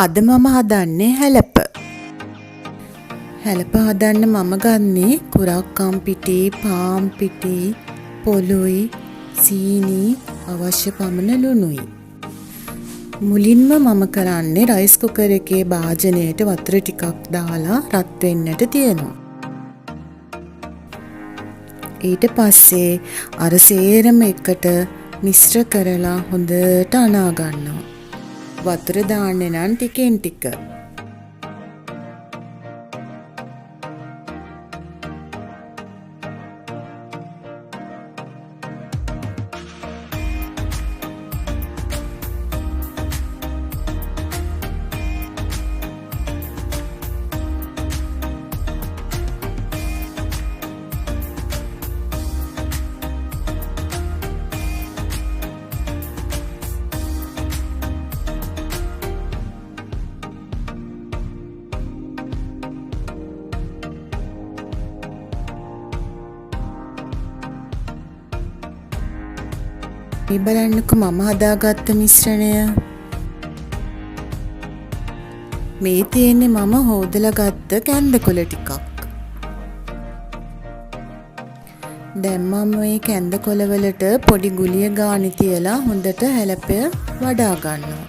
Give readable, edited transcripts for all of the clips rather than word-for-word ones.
අද මම හදන්නේ හැලප. හැලප හදන්න මම ගන්නේ කුරක්කම් පිටි, පාම් පිටි, පොළුයි, සීනි, අවශ්‍ය පමණ ලුණුයි. මුලින්ම මම කරන්නේ රයිස් කුකර් එකේ භාජනයට වතුර ටිකක් දාලා රත් වෙන්නට තියනවා. ඊට පස්සේ අර සේරම එකට මිශ්‍ර කරලා හොඳට අනා ගන්නවා. වතුර දාන්නේ නම් ටිකෙන් ටික. මේ බලන්නකො මම හදාගත්ත මිශ්‍රණය. මේ තියෙන්නේ මම හොදලා ගත්ත කැන්ද කොළ ටිකක්. දැන් මම මේ කැන්ද කොළ වලට පොඩි ගුලිය ගානේ තියලා හොඳට හැලපය වඩා ගන්නවා.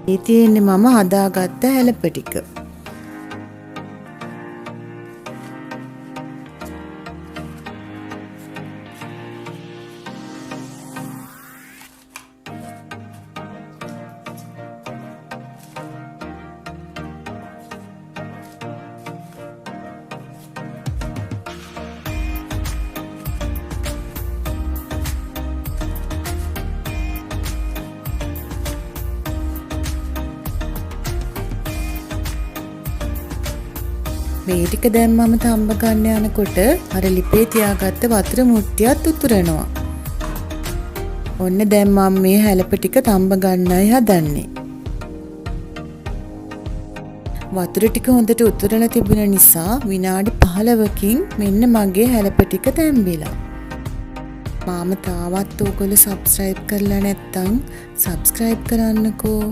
මේ තියෙන්නේ මම හදාගත්ත හැලප ටික. මේ ටික දැන් මම තඹ ගන්න යනකොට අර ලිපේ තියාගත්ත වතුර මුට්ටියත් උතුරනවා. ඔන්න දැන් මම මේ හැලප ටික තඹ ගන්නයි හදන්නේ. වතුර ටික හොඳට උතුරලා තිබුණ නිසා විනාඩි 15කින් මෙන්න මගේ හැලප ටික තැම්බිලා. මාම තාවත් ඕගොල්ලෝ subscribe කරලා නැත්නම් subscribe කරන්නකෝ.